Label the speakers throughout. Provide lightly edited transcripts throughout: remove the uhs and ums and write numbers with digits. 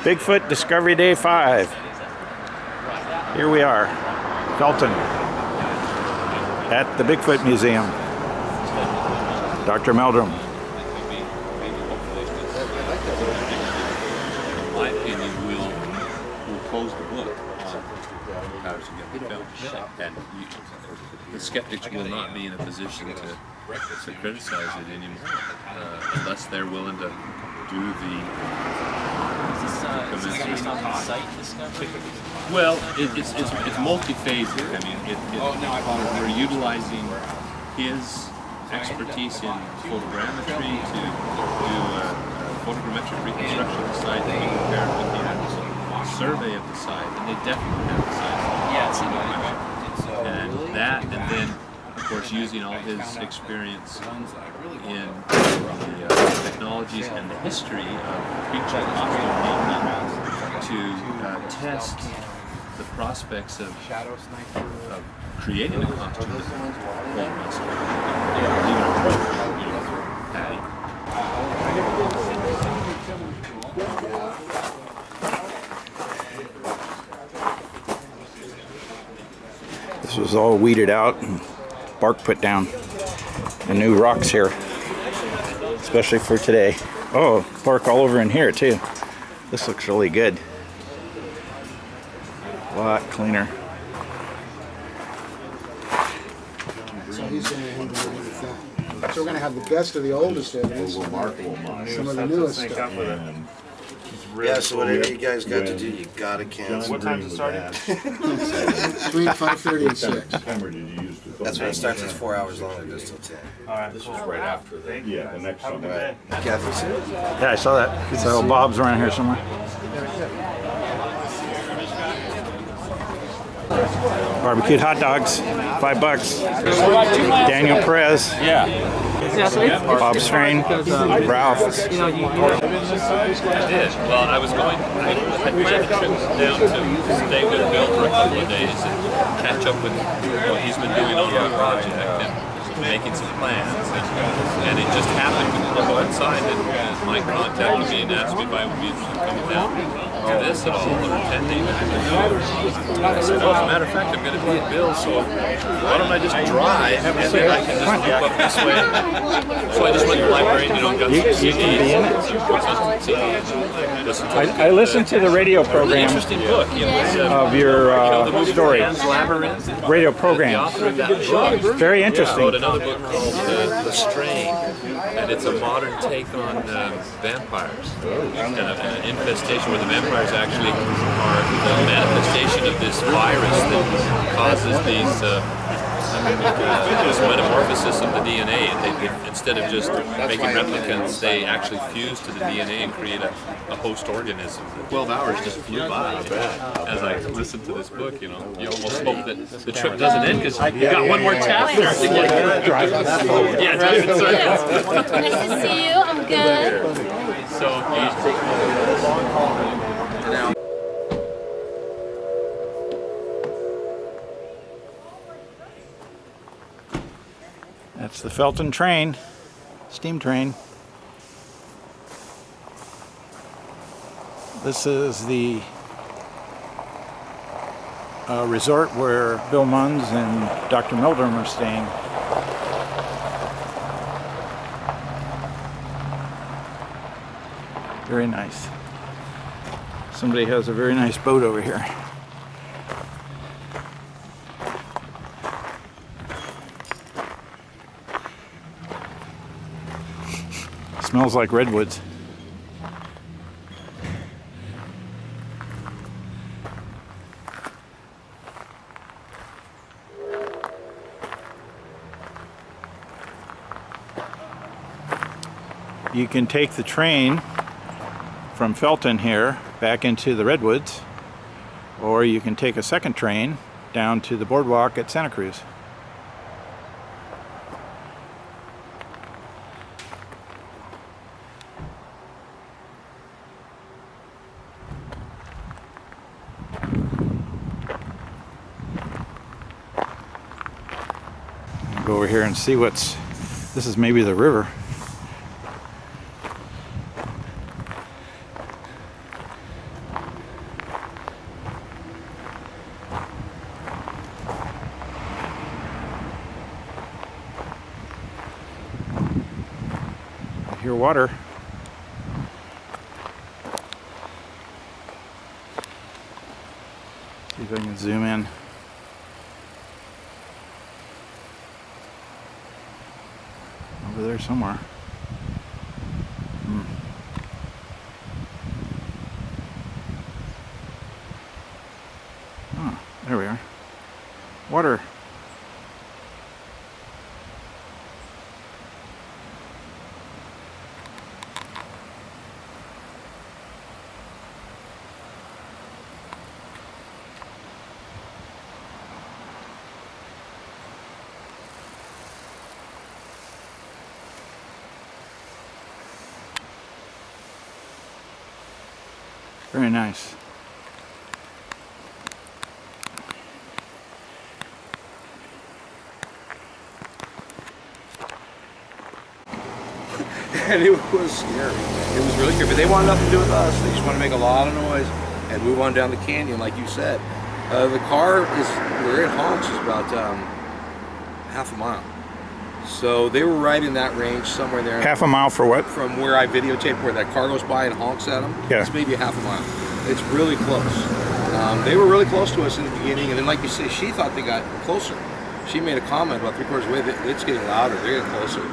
Speaker 1: Bigfoot Discovery Day 5. Here we are, Felton, at the Bigfoot Museum. Dr. Meldrum.
Speaker 2: My opinion, will close the book on Patterson-Gimlin film, and the skeptics will not be in a position to criticize it anymore unless they're willing to do the.
Speaker 3: Is this based on the site discovery?
Speaker 2: Well, it's multi-phased. I mean, we're utilizing his expertise in photogrammetry to do a photogrammetric reconstruction of the site that we compared with the actual survey of the site, and they definitely have the site.
Speaker 3: Yeah, it's in
Speaker 2: and that, and then of course using all his experience in the technologies and the history of creature costume making to test the prospects of creating a costume that won't mess even approach, Patty.
Speaker 1: This was all weeded out and bark put down. The new rocks here, especially for today. Oh, bark all over in here too. This looks really good. A lot cleaner.
Speaker 4: So he's going to handle everything. So we're going to have the best of the oldest evidence, some of the newest stuff.
Speaker 5: Yeah, so whatever you guys got to do, you gotta cancel.
Speaker 6: What time's it starting?
Speaker 4: Between 5:30 and 6.
Speaker 5: That's when it starts. It's 4 hours long. It goes till 10.
Speaker 6: Alright, this was right after that. Yeah, the next
Speaker 5: All
Speaker 6: Sunday.
Speaker 5: right. Kathy, see it?
Speaker 1: Yeah, I saw that. So Bob's around here somewhere. Barbecued hot dogs, $5. Daniel Perez.
Speaker 3: Yeah.
Speaker 1: Bob Strain, Ralph.
Speaker 2: I did. Well, I was going. I had planned a trip down to stay with Bill for a couple of days and catch up with what he's been doing on our project and making some plans. And it just happened to coincide that Mike contacted me and asked me if I would be interested in coming down to this at all or attending. I said, well, as a matter of fact, I'm going to be at Bill's, so why don't I just drive and then I can just loop up this way. So I just went to the library and got some CDs.
Speaker 1: I listened to the radio program
Speaker 2: Interesting book.
Speaker 1: of your story.
Speaker 2: Labyrinth.
Speaker 1: Radio
Speaker 2: The
Speaker 1: program.
Speaker 2: author of that book
Speaker 1: Very
Speaker 2: wrote
Speaker 1: interesting.
Speaker 2: another book called The Strain, and it's a modern take on vampires and an infestation where the vampires actually are the manifestation of this virus that causes these this metamorphosis of the DNA. They, instead of just making replicants, they actually fuse to the DNA and create a host organism. 12 hours just flew by. As I listened to this book, you almost hope that the trip doesn't end because you got one more chapter to get driving forward. Yeah, driving in circles.
Speaker 7: Nice to see you. I'm good.
Speaker 1: That's the Felton train, steam train. This is the resort where Bill Munns and Dr. Meldrum are staying. Very nice. Somebody has a very nice boat over here. Smells like redwoods. You can take the train from Felton here back into the redwoods, or you can take a second train down to the boardwalk at Santa Cruz. Go over here and see this is maybe the river. hear water. See if I can zoom in. Over there somewhere. Oh, there we are. Water. Very nice.
Speaker 8: And it was scary. It was really scary. But they wanted nothing to do with us. They just wanted to make a lot of noise and move on down the canyon, like you said. The car is, where it honks, is about half a mile. So they were right in that range, somewhere there.
Speaker 1: Half a mile for what?
Speaker 8: From where I videotaped, where that car goes by and honks at them.
Speaker 1: Yeah.
Speaker 8: It's maybe a half a mile. It's really close. They were really close to us in the beginning, and then, like you say, she thought they got closer. She made a comment about 3/4 of the way that it's getting louder, they're getting closer.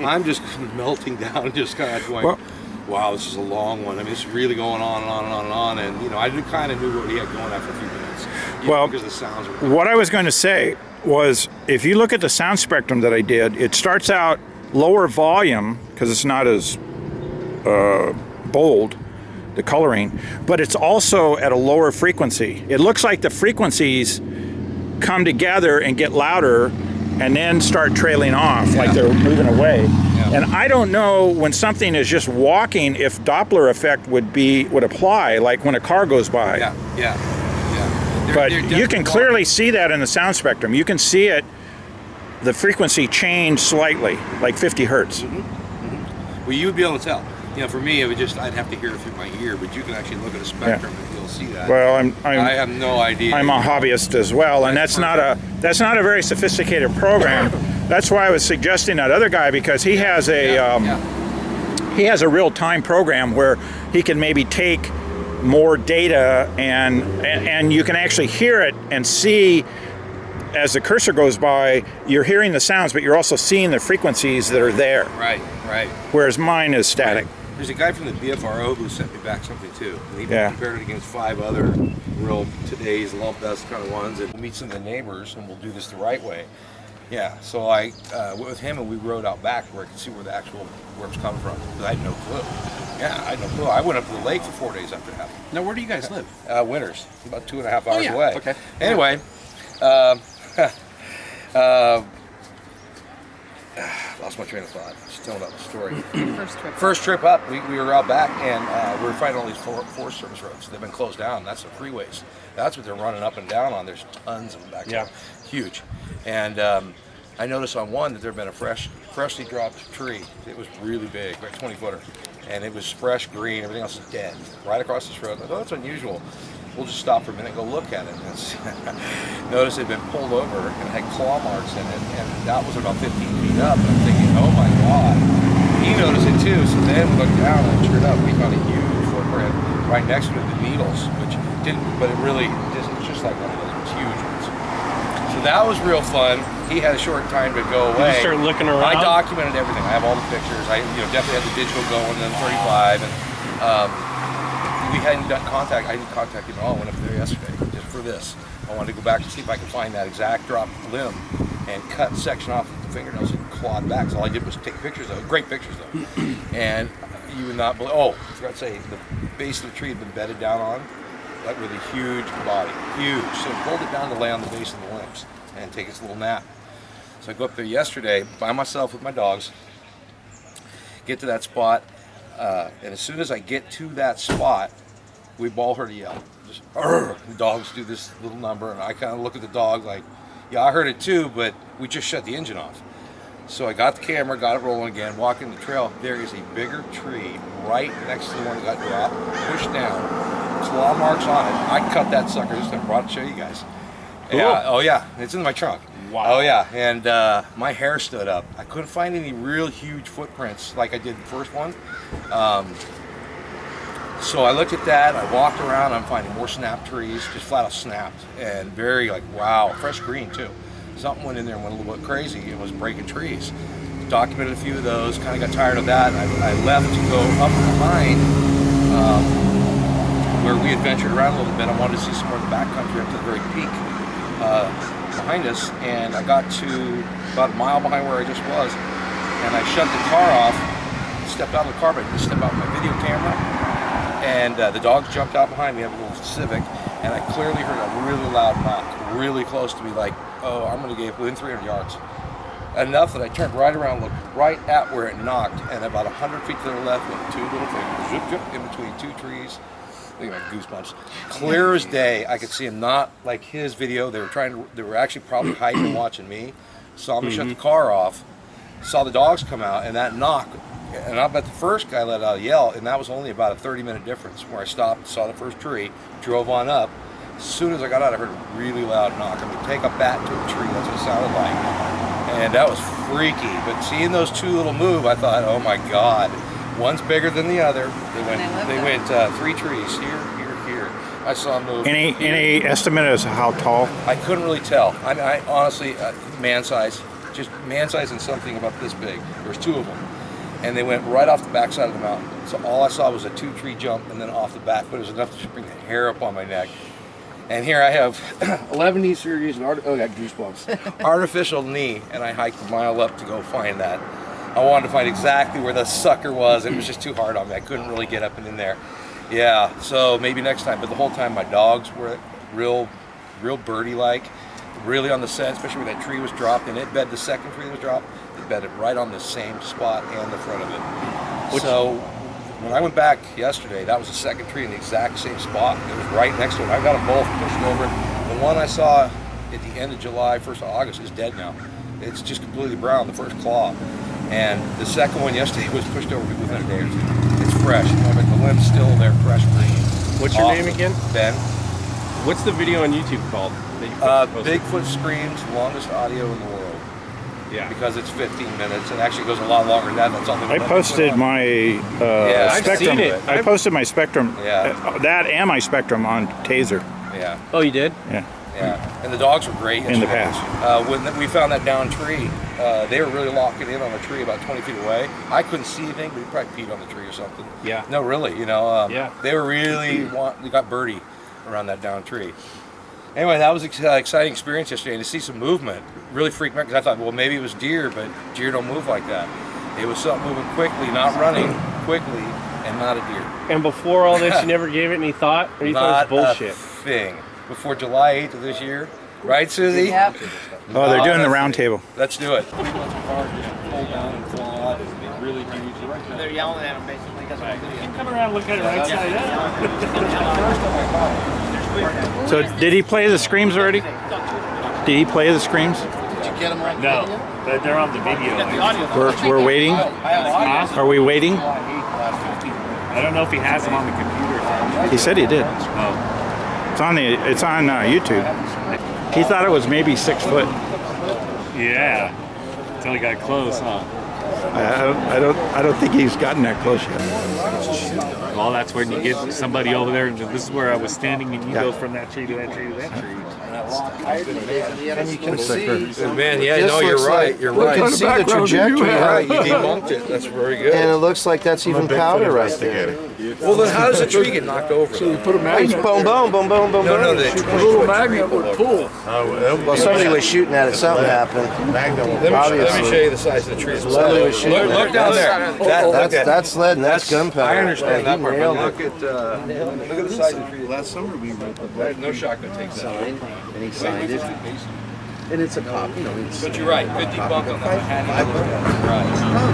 Speaker 8: I'm just melting down, just kind of going, wow, this is a long one. I mean, it's really going on and on and on and on. And, you know, I kind of knew what he had going after a few minutes.
Speaker 1: Well,
Speaker 8: because the sounds were...
Speaker 1: What I was going to say was, if you look at the sound spectrum that I did, it starts out lower volume, because it's not as bold, the coloring, but it's also at a lower frequency. It looks like the frequencies come together and get louder and then start trailing off, like they're moving away. Yeah. And I don't know, when something is just walking, if Doppler effect would apply, like when a car goes by. But you can clearly see that in the sound spectrum. You can see it, the frequency change slightly, like 50 hertz.
Speaker 8: Well, you would be able to tell. You know, for me, it would just, I'd have to hear it through my ear, but you can actually look at a spectrum and you'll see that.
Speaker 1: Well,
Speaker 8: I have no idea.
Speaker 1: I'm a hobbyist as well, and that's not a very sophisticated program. That's why I was suggesting that other guy, because he has a he has a real-time program where he can maybe take more data and you can actually hear it and see as the cursor goes by. You're hearing the sounds, but you're also seeing the frequencies that are there.
Speaker 8: Right.
Speaker 1: Whereas mine is static.
Speaker 8: Right. There's a guy from the BFRO who sent me back something too. And he compared it against 5 other real today's lump dust kind of ones. And we'll meet some of the neighbors and we'll do this the right way. Yeah, so I went with him and we rode out back where I could see where the actual worms come from. Because I had no clue. Yeah, I had no clue. I went up to the lake for 4 days after it happened.
Speaker 9: Now, where do you guys live?
Speaker 8: Winters, about 2.5 hours away.
Speaker 9: Okay.
Speaker 8: Anyway, lost my train of thought. Just telling about the story. First trip up, we were out back and we were fighting all these Forest Service roads. They've been closed down. That's the freeways. That's what they're running up and down on. There's tons of them back there. Huge. And I noticed on one that there had been a freshly dropped tree. It was really big, like 20-footer. And it was fresh green, everything else is dead. Right across this road. I thought, oh, that's unusual. We'll just stop for a minute and go look at it. And notice it had been pulled over and had claw marks in it. And that was about 15 feet up. And I'm thinking, oh my God. He noticed it too. So then we looked down and sure enough, we found a huge footprint right next to it, the needles, which didn't, but it really, it was just like one of those huge ones. So that was real fun. He had a short time to go away.
Speaker 9: Did you start looking around?
Speaker 8: I documented everything. I have all the pictures. I definitely had the digital going, then 35. And we hadn't done contact. I didn't contact him at all. I went up there yesterday just for this. I wanted to go back and see if I could find that exact drop limb and cut section off the fingernails and clawed back. So all I did was take pictures of it. Great pictures though. And you would not believe, I forgot to say, the base of the tree had been bedded down on, like with a huge body, huge. So I pulled it down to lay on the base of the limbs and take its little nap. So I go up there yesterday by myself with my dogs, get to that spot, and as soon as I get to that spot, we all heard a yell. Just, the dogs do this little number, and I kind of look at the dog like, yeah, I heard it too, but we just shut the engine off. So I got the camera, got it rolling again, walking the trail. There is a bigger tree right next to the one that got dropped, pushed down, claw marks on it. I cut that sucker this time, brought it to show you guys.
Speaker 9: Cool.
Speaker 8: Yeah, oh yeah, it's in my trunk. Oh yeah, and my hair stood up. I couldn't find any real huge footprints like I did the first one. So I looked at that, I walked around, I'm finding more snap trees, just flat out snapped, and very like, wow, fresh green too. Something went in there and went a little bit crazy. It was breaking trees. Documented a few of those, kind of got tired of that, and I left to go up behind where we had ventured around a little bit. I wanted to see some more of the backcountry up to the very peak behind us, and I got to about a mile behind where I just was, and I shut the car off, stepped out of the car, but I didn't step out with my video camera, and the dogs jumped out behind me. I have a little Civic, and I clearly heard a really loud knock, really close to me, like, oh, I'm going to get within 300 yards. Enough that I turned right around, looked right at where it knocked, and about 100 feet to the left went two little things, zip, zip, in between two trees. Look at my goosebumps. Clear as day, I could see him, not like his video. They were actually probably hiding and watching me. Saw me shut the car off, saw the dogs come out, and that knock. And I bet the first guy let out a yell, and that was only about a 30-minute difference where I stopped, saw the first tree, drove on up. As soon as I got out, I heard a really loud knock. I mean, take a bat to a tree, that's what it sounded like. And that was freaky. But seeing those two little move, I thought, oh my God. One's bigger than the other. They went 3 trees, here. I saw them move.
Speaker 1: Any estimate as to how tall?
Speaker 8: I couldn't really tell. I honestly, man size, just man size and something about this big. There was 2 of them. And they went right off the backside of the mountain. So all I saw was a 2-tree jump and then off the back, but it was enough to bring the hair up on my neck. And here I have 11 knee surgeries and I got goosebumps. Artificial knee, and I hiked a mile up to go find that. I wanted to find exactly where the sucker was. It was just too hard on me. I couldn't really get up and in there. Yeah, so maybe next time. But the whole time my dogs were real birdie-like, really on the scent, especially when that tree was dropped and it bedded the second tree that was dropped. It bedded right on the same spot and the front of it. So when I went back yesterday, that was the second tree in the exact same spot. It was right next to it. I got them both pushed over. The one I saw at the end of July, 1st of August is dead now. It's just completely brown, the first claw. And the second one yesterday was pushed over within a day or 2. It's fresh. The limb's still there, fresh green.
Speaker 9: What's your name again?
Speaker 8: Ben.
Speaker 9: What's the video on YouTube called?
Speaker 8: Bigfoot Screams, longest audio in the world.
Speaker 9: Yeah.
Speaker 8: Because it's 15 minutes. It actually goes a lot longer than that. That's something
Speaker 1: I posted my
Speaker 9: I've
Speaker 1: Spectrum.
Speaker 9: seen it.
Speaker 1: I posted my Spectrum.
Speaker 8: Yeah.
Speaker 1: That and my Spectrum on Taser.
Speaker 8: Yeah.
Speaker 9: Oh, you did?
Speaker 1: Yeah.
Speaker 8: Yeah. And the dogs were great
Speaker 1: In the
Speaker 8: yesterday.
Speaker 1: past.
Speaker 8: When we found that down tree, they were really locking in on a tree about 20 feet away. I couldn't see anything, but he probably peed on the tree or something.
Speaker 9: Yeah.
Speaker 8: No, really. You know.
Speaker 9: Yeah.
Speaker 8: They were really they got birdie around that down tree. Anyway, that was an exciting experience yesterday, and to see some movement really freaked me out, because I thought, well, maybe it was deer, but deer don't move like that. It was something moving quickly, not running quickly, and not a deer.
Speaker 9: And before all this, you never gave it any thought? Or you thought it was bullshit?
Speaker 8: A thing. Before July 8th of this year, right, Susie?
Speaker 7: Yep.
Speaker 1: Oh, they're doing the round table.
Speaker 8: Let's do it.
Speaker 3: They're yelling at him basically.
Speaker 9: Come around and look at it right side up.
Speaker 1: So did he play the screams already? Did he play the screams?
Speaker 4: Did you get them on
Speaker 9: No, but they're on the video.
Speaker 1: We're waiting. Are we waiting?
Speaker 9: I don't know if he has them on the computer.
Speaker 1: He said he did.
Speaker 9: Oh.
Speaker 1: It's on YouTube. He thought it was maybe 6 foot.
Speaker 9: Yeah. Until he got close, huh?
Speaker 1: I don't think he's gotten that close yet.
Speaker 9: Well, that's when you get somebody over there, and this is where I was standing, and you go from that tree to that tree to that tree.
Speaker 5: And you can see.
Speaker 8: Man, yeah, no, you're right. You're right.
Speaker 5: You can see the trajectory.
Speaker 8: You're right. You debunked it. That's very good.
Speaker 5: And it looks like that's even powder right there.
Speaker 8: Well, then how does a tree get knocked over? So you put a
Speaker 5: Boom, boom, boom, boom, boom,
Speaker 8: No,
Speaker 5: boom.
Speaker 8: the little magnet would pull.
Speaker 5: Well, somebody was shooting at it. Something happened.
Speaker 8: Let me show you the size of the tree.
Speaker 5: Somebody was shooting.
Speaker 8: Look down there.
Speaker 5: That's lead and that's gunpowder.
Speaker 8: I understand that part, but
Speaker 5: nailed
Speaker 8: look at the size of the tree.
Speaker 6: Last summer we went.
Speaker 8: No shotgun takes that.
Speaker 5: And he signed it. And it's a cop, you know.
Speaker 8: But you're right. Good debunk on that.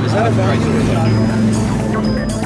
Speaker 5: Is that a